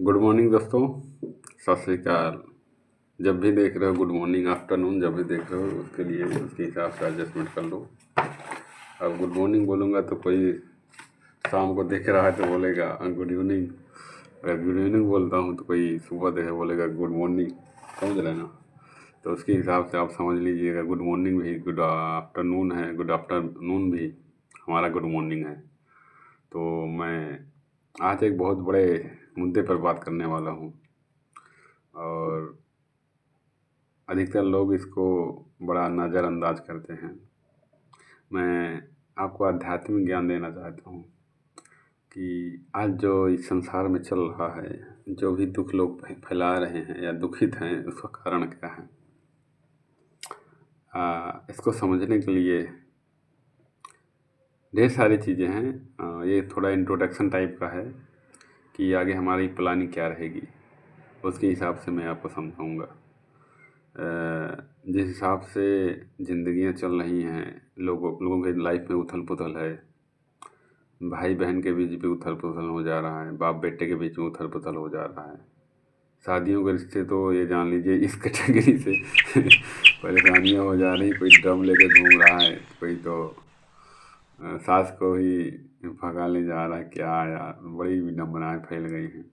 Good morning दोस्तों। सत श्री अकाल। जब भी देख रहे हो गुड मॉर्निंग, आफ्टरनून जब भी देख रहे हो उसके लिए उसके हिसाब से एडजस्टमेंट कर लो। अब गुड मॉर्निंग बोलूँगा तो कोई शाम को देख रहा है तो बोलेगा गुड इवनिंग। अगर गुड इवनिंग बोलता हूँ तो कोई सुबह देखे बोलेगा गुड मॉर्निंग। समझ रहे ना? तो उसके हिसाब से आप समझ लीजिएगा, गुड मॉर्निंग भी गुड आफ्टरनून है, गुड आफ्टरनून भी हमारा गुड मॉर्निंग है। तो मैं आज एक बहुत बड़े मुद्दे पर बात करने वाला हूँ और अधिकतर लोग इसको बड़ा नज़रअंदाज करते हैं। मैं आपको आध्यात्मिक ज्ञान देना चाहता हूँ कि आज जो इस संसार में चल रहा है, जो भी दुख लोग फैला रहे हैं या दुखित हैं, उसका कारण क्या है? इसको समझने के लिए ढेर सारी चीज़ें हैं। ये थोड़ा इंट्रोडक्शन टाइप का है कि आगे हमारी प्लानिंग क्या रहेगी, उसके हिसाब से मैं आपको समझाऊँगा। जिस हिसाब से ज़िंदगियाँ चल रही हैं, लोगों के लाइफ में उथल-पुथल है, भाई बहन के बीच भी उथल-पुथल हो जा रहा है, बाप बेटे के बीच में उथल-पुथल हो जा रहा है। शादियों के रिश्ते तो ये जान लीजिए इस कैटेगरी से परेशानियाँ हो जा रही। कोई ड्रम लेके घूम रहा है, कोई तो सास को ही भगा ले जा रहा है। क्या यार, बड़ी विडंबनाएँ फैल गई हैं।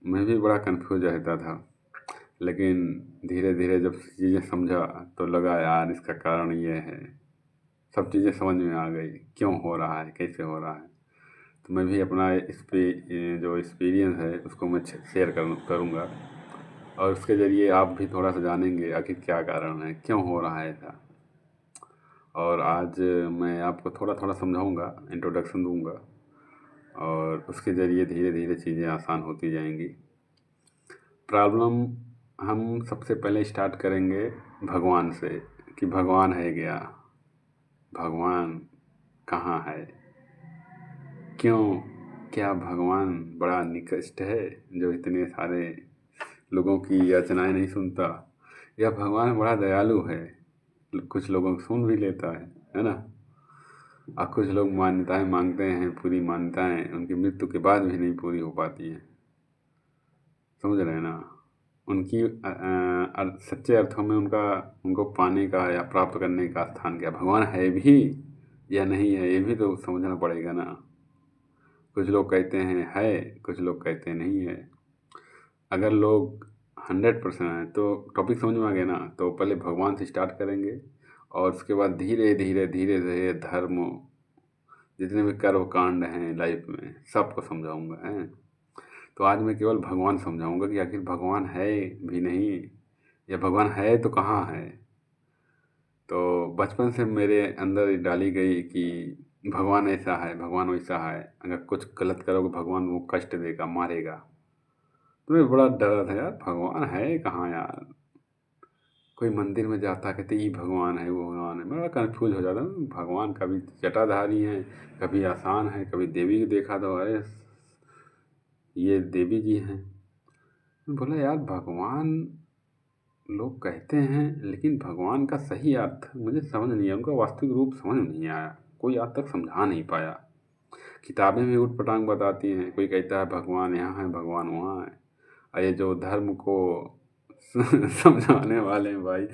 मैं भी बड़ा कन्फ्यूज़ रहता था, लेकिन धीरे धीरे जब चीज़ें समझा तो लगा यार इसका कारण ये है। सब चीज़ें समझ में आ गई, क्यों हो रहा है, कैसे हो रहा है। तो मैं भी अपना इस पे ये जो एक्सपीरियंस है उसको मैं शेयर करूँगा और उसके ज़रिए आप भी थोड़ा सा जानेंगे आखिर क्या कारण है, क्यों हो रहा है ऐसा। और आज मैं आपको थोड़ा थोड़ा समझाऊँगा, इंट्रोडक्शन दूँगा और उसके ज़रिए धीरे धीरे चीज़ें आसान होती जाएंगी। प्रॉब्लम हम सबसे पहले स्टार्ट करेंगे भगवान से कि भगवान है क्या, भगवान कहाँ है, क्यों, क्या भगवान बड़ा निकृष्ट है जो इतने सारे लोगों की याचनाएं नहीं सुनता, या भगवान बड़ा दयालु है, कुछ लोगों को सुन भी लेता है ना। और कुछ लोग मान्यताएं मांगते हैं, पूरी मान्यताएं उनकी मृत्यु के बाद भी नहीं पूरी हो पाती हैं। समझ रहे हैं ना? उनकी सच्चे अर्थों में उनको पाने का या प्राप्त करने का स्थान क्या, भगवान है भी या नहीं है, ये भी तो समझना पड़ेगा ना। कुछ लोग कहते हैं है, कुछ लोग कहते हैं नहीं है। अगर लोग 100% हैं तो टॉपिक समझ में आ गया ना। तो पहले भगवान से स्टार्ट करेंगे और उसके बाद धीरे धीरे धीरे धीरे धर्म, जितने भी कर्म कांड हैं लाइफ में, सबको समझाऊंगा है। तो आज मैं केवल भगवान समझाऊंगा कि आखिर भगवान है भी नहीं, या भगवान है तो कहाँ है। तो बचपन से मेरे अंदर डाली गई कि भगवान ऐसा है, भगवान वैसा है, अगर कुछ गलत करोगे भगवान वो कष्ट देगा, मारेगा। तो मैं बड़ा डरा था यार, भगवान है कहाँ यार। कोई मंदिर में जाता कहते ये भगवान है, वो भगवान है, मैं बड़ा कन्फ्यूज हो जाता हूँ। भगवान कभी जटाधारी हैं, कभी आसान है, कभी देवी को देखा तो अरे ये देवी जी हैं। मैं बोला यार भगवान लोग कहते हैं, लेकिन भगवान का सही अर्थ मुझे समझ नहीं आया, उनका वास्तविक रूप समझ में नहीं आया, कोई आज तक समझा नहीं पाया। किताबें भी उटपटांग बताती हैं, कोई कहता है भगवान यहाँ है, भगवान वहाँ है। और ये जो धर्म को समझाने वाले हैं भाई,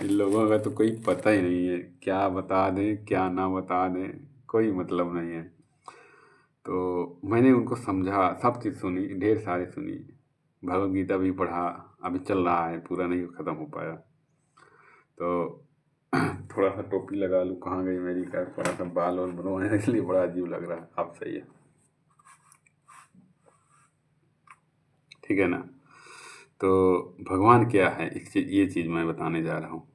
इन लोगों का तो कोई पता ही नहीं है, क्या बता दें क्या ना बता दें, कोई मतलब नहीं है। तो मैंने उनको समझा, सब चीज़ सुनी, ढेर सारी सुनी, भगवद गीता भी पढ़ा, अभी चल रहा है, पूरा नहीं ख़त्म हो पाया। तो थोड़ा सा टोपी लगा लूँ, कहाँ गई मेरी कार, थोड़ा सा बाल और बनवाने इसलिए बड़ा अजीब लग रहा है। आप सही है, ठीक है ना? तो भगवान क्या है, ये चीज़ मैं बताने जा रहा हूँ।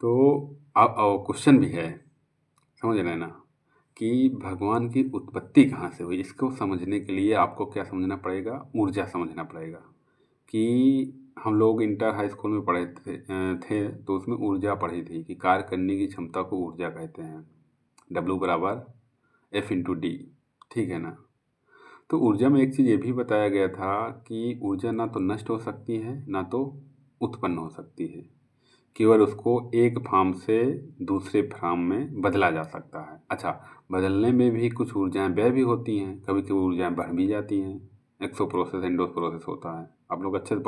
तो अब क्वेश्चन भी है, समझ रहे हैं ना, कि भगवान की उत्पत्ति कहाँ से हुई। इसको समझने के लिए आपको क्या समझना पड़ेगा, ऊर्जा समझना पड़ेगा। कि हम लोग इंटर हाई स्कूल में पढ़े थे तो उसमें ऊर्जा पढ़ी थी कि कार्य करने की क्षमता को ऊर्जा कहते हैं। W=F×D, ठीक है ना? तो ऊर्जा में एक चीज़ ये भी बताया गया था कि ऊर्जा ना तो नष्ट हो सकती है, ना तो उत्पन्न हो सकती है। केवल उसको एक फॉर्म से दूसरे फॉर्म में बदला जा सकता है। अच्छा, बदलने में भी कुछ ऊर्जाएं व्यय भी होती हैं, कभी कभी ऊर्जाएं बढ़ भी जाती हैं। एक्सो प्रोसेस एंडोस प्रोसेस होता है। आप लोग अच्छे से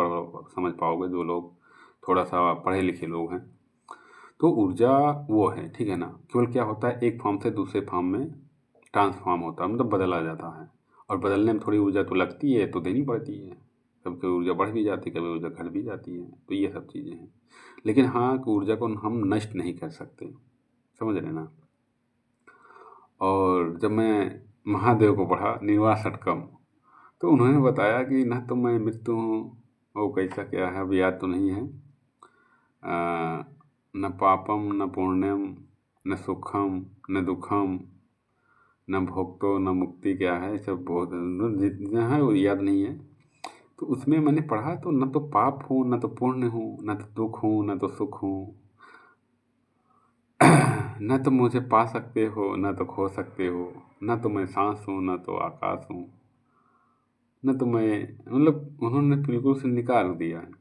समझ पाओगे जो लोग थोड़ा सा पढ़े लिखे लोग हैं। तो ऊर्जा वो है, ठीक है ना। केवल क्या होता है, एक फॉर्म से दूसरे फॉर्म में ट्रांसफॉर्म होता है, मतलब बदला जाता है। और बदलने में थोड़ी ऊर्जा तो लगती है, तो देनी पड़ती है। कभी कभी ऊर्जा बढ़ भी जाती है, कभी ऊर्जा घट भी जाती है, तो ये सब चीज़ें हैं। लेकिन हाँ, कि ऊर्जा को हम नष्ट नहीं कर सकते, समझ रहे ना। और जब मैं महादेव को पढ़ा निर्वाण षटकम, तो उन्होंने बताया कि न तो मैं मृत्यु हूँ, वो कैसा क्या है, अब याद तो नहीं है। न पापम न पुण्यम न सुखम न दुखम न भोक्तो न मुक्ति, क्या है सब बहुत जितना है वो याद नहीं है। तो उसमें मैंने पढ़ा तो न तो पाप हूँ न तो पुण्य हूँ न तो दुख हूँ न तो सुख हूँ, न तो मुझे पा सकते हो न तो खो सकते हो, न तो मैं सांस हूँ न तो आकाश हूँ, न तो मैं, मतलब उन्होंने बिल्कुल से निकाल दिया है।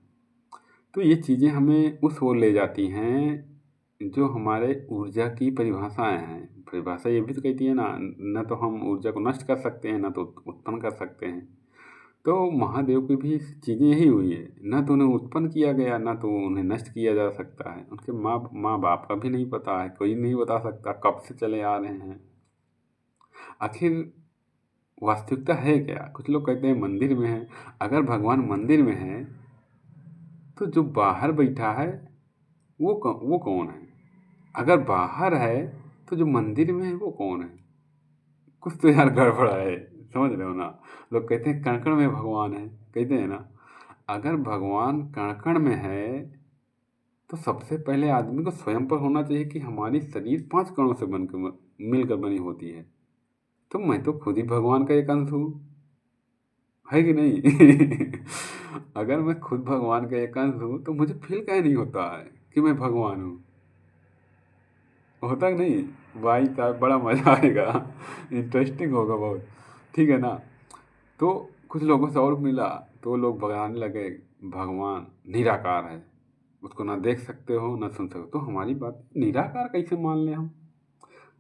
तो ये चीज़ें हमें उस ओर ले जाती हैं जो हमारे ऊर्जा की परिभाषाएं हैं। परिभाषा ये भी तो कहती है ना, न तो हम ऊर्जा को नष्ट कर सकते हैं न तो उत्पन्न कर सकते हैं। तो महादेव की भी चीज़ें यही हुई है, न तो उन्हें उत्पन्न किया गया न तो उन्हें नष्ट किया जा सकता है। उनके माँ बाप का भी नहीं पता है, कोई नहीं बता सकता कब से चले आ रहे हैं। आखिर वास्तविकता है क्या। कुछ लोग कहते हैं मंदिर में है। अगर भगवान मंदिर में है तो जो बाहर बैठा है वो कौन है। अगर बाहर है तो जो मंदिर में है वो कौन है। कुछ तो यार गड़बड़ है, समझ रहे हो ना। लोग कहते हैं कण कण में भगवान है, कहते हैं ना। अगर भगवान कण कण में है तो सबसे पहले आदमी को स्वयं पर होना चाहिए कि हमारी शरीर 5 कणों से बनकर मिलकर बनी होती है। तो मैं तो खुद ही भगवान का एक अंश हूँ, है कि नहीं। अगर मैं खुद भगवान का एक अंश हूँ तो मुझे फील काहे नहीं होता है कि मैं भगवान हूँ। होता कि नहीं भाई साहब, बड़ा मज़ा आएगा, इंटरेस्टिंग होगा बहुत, ठीक है ना। तो कुछ लोगों से और मिला तो वो लोग बताने लगे भगवान निराकार है, उसको ना देख सकते हो ना सुन सकते हो। तो हमारी बात निराकार कैसे मान लें हम।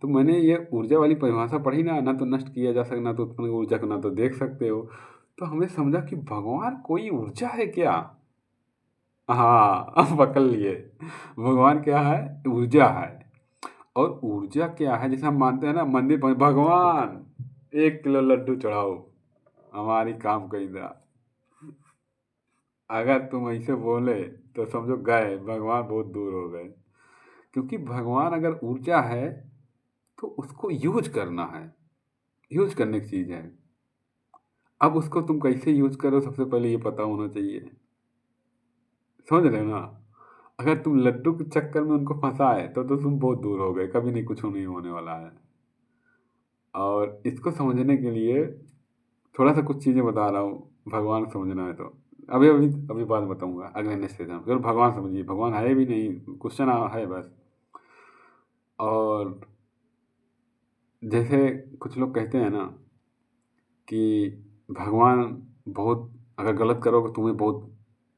तो मैंने ये ऊर्जा वाली परिभाषा पढ़ी ना तो नष्ट किया जा सकता, ना तो उत्पन्न ऊर्जा को ना तो देख सकते हो। तो हमें समझा कि भगवान कोई ऊर्जा है क्या। हाँ, अब पकड़ लिए। भगवान क्या है, ऊर्जा है। और ऊर्जा क्या है, जैसे हम मानते हैं ना मंदिर पर भगवान 1 किलो लड्डू चढ़ाओ हमारी काम कही दा। अगर तुम ऐसे बोले तो समझो गए भगवान बहुत दूर हो गए। क्योंकि भगवान अगर ऊर्जा है तो उसको यूज करना है, यूज करने की चीज़ है। अब उसको तुम कैसे यूज करो सबसे पहले ये पता होना चाहिए, समझ रहे हो ना। अगर तुम लड्डू के चक्कर में उनको फंसाए तो तुम बहुत दूर हो गए, कभी नहीं कुछ नहीं होने वाला है। और इसको समझने के लिए थोड़ा सा कुछ चीज़ें बता रहा हूँ, भगवान को समझना है तो। अभी अभी अभी बात बताऊंगा अगले नेक्स्ट सेशन, फिर भगवान समझिए, भगवान है भी नहीं, क्वेश्चन है बस। और जैसे कुछ लोग कहते हैं ना कि भगवान बहुत, अगर गलत करोगे तुम्हें बहुत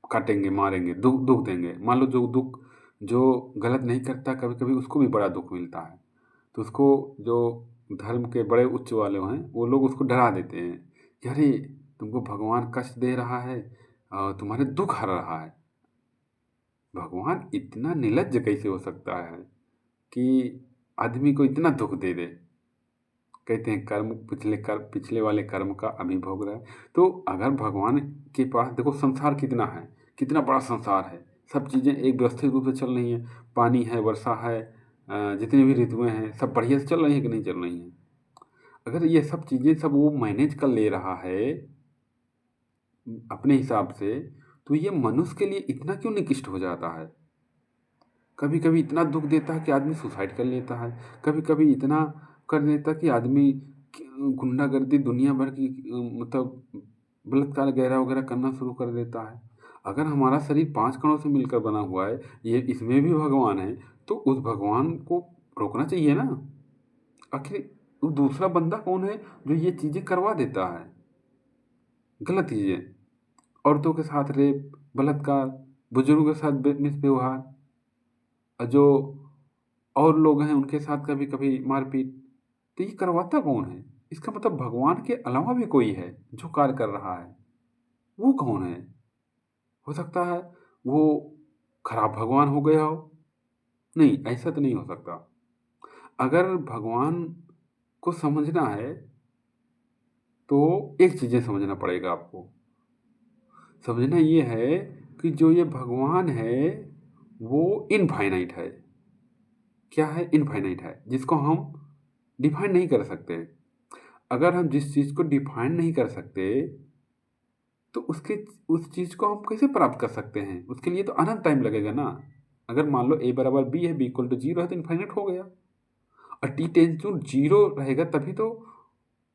काटेंगे मारेंगे दुख दुख देंगे। मान लो जो दुख, जो गलत नहीं करता कभी कभी उसको भी बड़ा दुख मिलता है। तो उसको जो धर्म के बड़े उच्च वाले हैं वो लोग उसको डरा देते हैं कि अरे तुमको भगवान कष्ट दे रहा है और तुम्हारे दुख हर रहा है। भगवान इतना निर्लज्ज कैसे हो सकता है कि आदमी को इतना दुख दे दे। कहते हैं कर्म पिछले वाले कर्म का अभी भोग रहा है। तो अगर भगवान के पास देखो संसार कितना है, कितना बड़ा संसार है, सब चीज़ें एक व्यवस्थित रूप से चल रही हैं। पानी है, वर्षा है, जितनी भी ऋतुएं हैं सब बढ़िया से चल रही हैं कि नहीं चल रही हैं। अगर ये सब चीज़ें सब वो मैनेज कर ले रहा है अपने हिसाब से, तो ये मनुष्य के लिए इतना क्यों निकृष्ट हो जाता है। कभी कभी इतना दुख देता है कि आदमी सुसाइड कर लेता है। कभी कभी इतना कर देता है कि आदमी गुंडागर्दी दुनिया भर की मतलब बलात्कार वगैरह वगैरह करना शुरू कर देता है। अगर हमारा शरीर 5 कणों से मिलकर बना हुआ है, ये इसमें भी भगवान है, तो उस भगवान को रोकना चाहिए ना। आखिर वो दूसरा बंदा कौन है जो ये चीज़ें करवा देता है, गलत चीज़ें। औरतों के साथ रेप, बलात्कार, बुजुर्गों के साथ मिसव्यवहार, जो और लोग हैं उनके साथ कभी कभी मारपीट। तो ये करवाता कौन है। इसका मतलब भगवान के अलावा भी कोई है जो कार्य कर रहा है। वो कौन है? हो सकता है वो खराब भगवान हो गया हो। नहीं, ऐसा तो नहीं हो सकता। अगर भगवान को समझना है तो एक चीज़ें समझना पड़ेगा आपको। समझना ये है कि जो ये भगवान है वो इनफाइनाइट है। क्या है? इनफाइनाइट है, जिसको हम डिफाइन नहीं कर सकते। अगर हम जिस चीज़ को डिफाइन नहीं कर सकते तो उसके उस चीज़ को हम कैसे प्राप्त कर सकते हैं? उसके लिए तो अनंत टाइम लगेगा ना। अगर मान लो a बराबर b है, b इक्वल टू 0 है तो इनफाइनाइट हो गया। और t टेंस टू 0 रहेगा तभी तो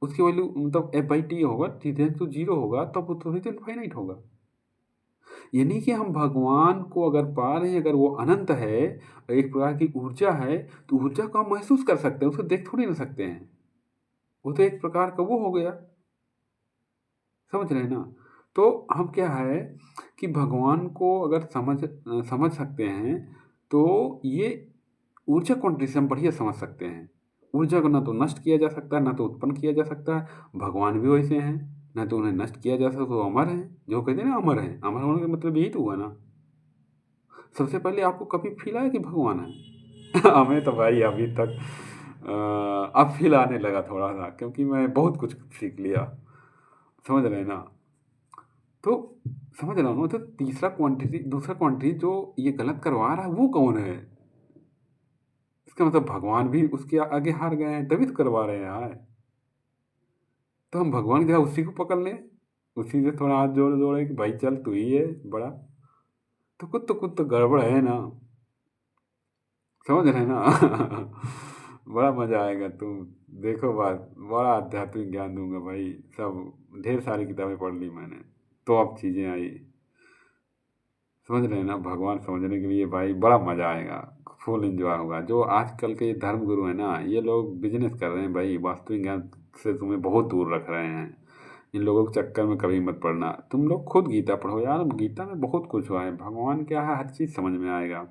उसकी वैल्यू मतलब f बाई टी होगा। t टेंस टू 0 होगा तब वो तभी तो इनफाइनाइट होगा। यानी कि हम भगवान को अगर पा रहे हैं, अगर वो अनंत है, एक प्रकार की ऊर्जा है, तो ऊर्जा को हम महसूस कर सकते हैं, उसको देख थोड़ी ना सकते हैं। वो तो एक प्रकार का वो हो गया। समझ रहे हैं ना? तो हम क्या है कि भगवान को अगर समझ सकते हैं तो ये ऊर्जा क्वांटिटी हम बढ़िया समझ सकते हैं। ऊर्जा को ना तो नष्ट किया जा सकता है, ना तो उत्पन्न किया जा सकता है। भगवान भी वैसे हैं, ना तो उन्हें नष्ट किया जा सकता, तो अमर हैं। जो कहते हैं ना अमर हैं, अमर होने का मतलब यही तो हुआ ना। सबसे पहले आपको कभी फील आया कि भगवान है? हमें तो भाई अभी तक अब फील आने लगा थोड़ा सा, क्योंकि मैं बहुत कुछ सीख लिया। समझ रहे हैं ना? तो समझ रहा हूँ। तो दूसरा क्वांटिटी जो ये गलत करवा रहा है वो कौन है? इसका मतलब भगवान भी उसके आगे हार गए हैं तभी तो करवा रहे हैं यार। तो हम भगवान क्या उसी को पकड़ लें, उसी से थोड़ा हाथ जोड़ जोड़े कि भाई चल तू ही है बड़ा। तो कुछ तो गड़बड़ है ना। समझ रहे हैं ना? बड़ा मजा आएगा। तुम देखो बात, बड़ा आध्यात्मिक ज्ञान दूंगा भाई। सब ढेर सारी किताबें पढ़ ली मैंने, तो अब चीज़ें आई। समझ रहे हैं ना? भगवान समझने के लिए भाई बड़ा मज़ा आएगा, फुल एंजॉय होगा। जो आजकल के धर्म गुरु हैं ना, ये लोग बिजनेस कर रहे हैं भाई, वास्तविक ज्ञान से तुम्हें बहुत दूर रख रहे हैं। इन लोगों के चक्कर में कभी मत पड़ना। तुम लोग खुद गीता पढ़ो यार, गीता में बहुत कुछ हुआ है। भगवान क्या है हर चीज़ समझ में आएगा।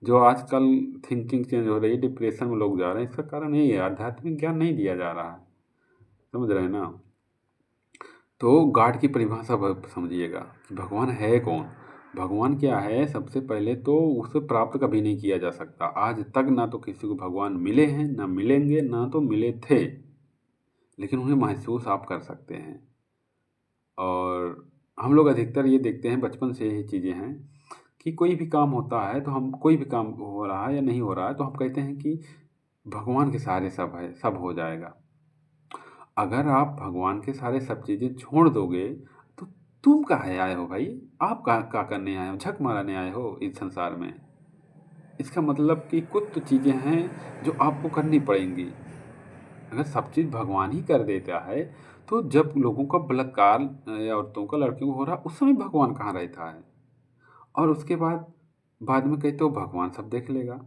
जो आजकल थिंकिंग चेंज हो रही है, डिप्रेशन में लोग जा रहे हैं, इसका कारण यही है, आध्यात्मिक ज्ञान नहीं दिया जा रहा है। समझ रहे हैं ना? तो गॉड की परिभाषा समझिएगा कि भगवान है कौन। भगवान क्या है? सबसे पहले तो उसे प्राप्त कभी नहीं किया जा सकता। आज तक ना तो किसी को भगवान मिले हैं, ना मिलेंगे, ना तो मिले थे। लेकिन उन्हें महसूस आप कर सकते हैं। और हम लोग अधिकतर ये देखते हैं, बचपन से ये चीज़ें हैं कि कोई भी काम होता है तो हम, कोई भी काम हो रहा है या नहीं हो रहा है तो हम कहते हैं कि भगवान के सहारे सब है, सब हो जाएगा। अगर आप भगवान के सारे सब चीज़ें छोड़ दोगे तो तुम काहे आए हो भाई? आप क्या करने आए हो? झक मारने आए हो इस संसार में? इसका मतलब कि कुछ तो चीज़ें हैं जो आपको करनी पड़ेंगी। अगर सब चीज़ भगवान ही कर देता है तो जब लोगों का बलात्कार या औरतों का लड़कियों को हो रहा, उस समय भगवान कहाँ रहता है? और उसके बाद में कहते हो भगवान सब देख लेगा।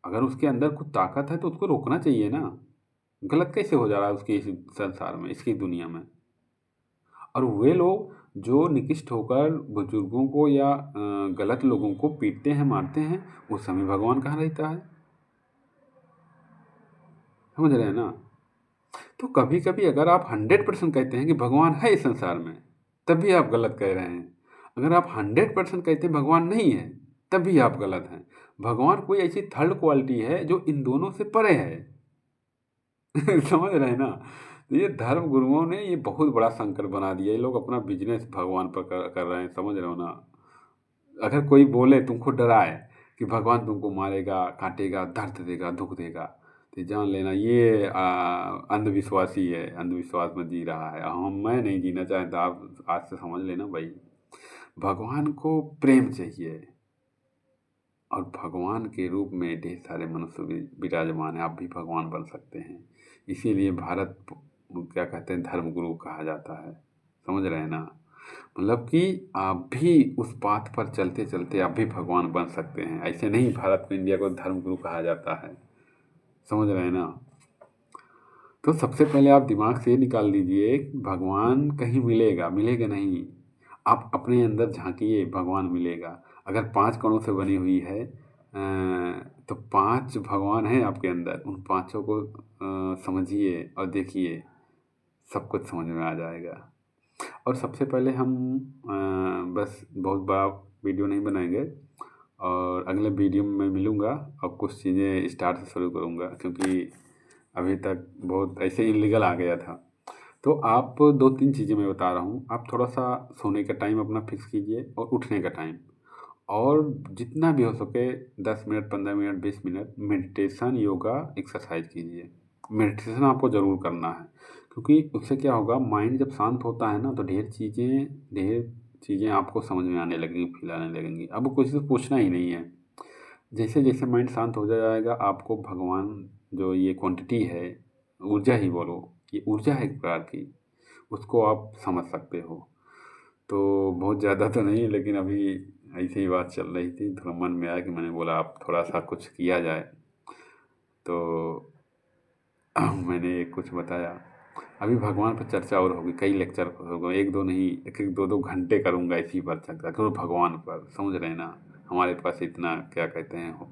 अगर उसके अंदर कुछ ताकत है तो उसको रोकना चाहिए ना। गलत कैसे हो जा रहा है उसके इस संसार में, इसकी दुनिया में? और वे लोग जो निकृष्ट होकर बुजुर्गों को या गलत लोगों को पीटते हैं, मारते हैं, उस समय भगवान कहाँ रहता है? समझ रहे हैं ना? तो कभी कभी अगर आप 100% कहते हैं कि भगवान है इस संसार में, तब भी आप गलत कह रहे हैं। अगर आप 100% कहते हैं भगवान नहीं है, तब भी आप गलत हैं। भगवान कोई ऐसी थर्ड क्वालिटी है जो इन दोनों से परे है। समझ रहे हैं ना? तो ये धर्म गुरुओं ने ये बहुत बड़ा संकट बना दिया। ये लोग अपना बिजनेस भगवान पर कर रहे हैं। समझ रहे हो ना? अगर कोई बोले, तुमको डराए कि भगवान तुमको मारेगा, काटेगा, दर्द देगा, दुख देगा, तो जान लेना ये अंधविश्वासी है, अंधविश्वास में जी रहा है। हम, मैं नहीं जीना चाहता। आप आज से समझ लेना भाई, भगवान को प्रेम चाहिए। और भगवान के रूप में ढेर सारे मनुष्य विराजमान हैं। आप भी भगवान बन सकते हैं। इसीलिए भारत क्या कहते हैं, धर्मगुरु कहा जाता है। समझ रहे हैं ना? मतलब कि आप भी उस पाथ पर चलते चलते आप भी भगवान बन सकते हैं। ऐसे नहीं भारत को, इंडिया को धर्मगुरु कहा जाता है। समझ रहे हैं ना? तो सबसे पहले आप दिमाग से निकाल दीजिए कि भगवान कहीं मिलेगा, मिलेगा नहीं। आप अपने अंदर झांकिए, भगवान मिलेगा। अगर 5 कणों से बनी हुई है तो 5 भगवान हैं आपके अंदर। उन पाँचों को समझिए और देखिए, सब कुछ समझ में आ जाएगा। और सबसे पहले हम बस बहुत बड़ा वीडियो नहीं बनाएंगे, और अगले वीडियो में मैं मिलूँगा और कुछ चीज़ें स्टार्ट से शुरू करूँगा, क्योंकि अभी तक बहुत ऐसे इल्लीगल आ गया था। तो आप 2-3 चीज़ें मैं बता रहा हूँ, आप थोड़ा-सा सोने का टाइम अपना फिक्स कीजिए और उठने का टाइम, और जितना भी हो सके 10 minute, 15 minute, 20 minute meditation, yoga, exercise कीजिए। मेडिटेशन आपको ज़रूर करना है, क्योंकि उससे क्या होगा, माइंड जब शांत होता है ना, तो ढेर चीज़ें आपको समझ में आने लगेंगी, फ़ील आने लगेंगी। अब किसी से पूछना ही नहीं है। जैसे-जैसे माइंड शांत होता जाएगा, आपको भगवान जो ये क्वांटिटी है, ऊर्जा ही बोलो, ये ऊर्जा है एक प्रकार की, उसको आप समझ सकते हो। तो बहुत ज़्यादा तो नहीं, लेकिन अभी ऐसे ही बात चल रही थी, थोड़ा मन में आया कि मैंने बोला अब थोड़ा-सा कुछ किया जाए। तो मैंने कुछ बताया। अभी भगवान पर चर्चा और होगी, कई लेक्चर होगा, 1-2 नहीं, 1-1 2-2 घंटे करूँगा इसी पर चर्चा, केवल भगवान पर, समझ रहे हैं ना? हमारे पास इतना क्या कहते हैं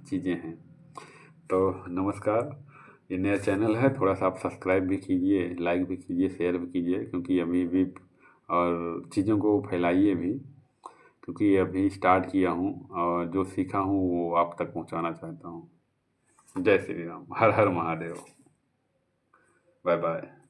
चीज़ें हैं। तो नमस्कार, ये नया चैनल है, थोड़ा-सा आप सब्सक्राइब भी कीजिए, लाइक भी कीजिए, शेयर भी कीजिए, क्योंकि अभी भी और चीज़ों को फैलाइए भी, क्योंकि अभी स्टार्ट किया हूँ और जो सीखा हूँ वो आप तक पहुँचाना चाहता हूँ। जय श्री राम, हर हर महादेव। Bye bye.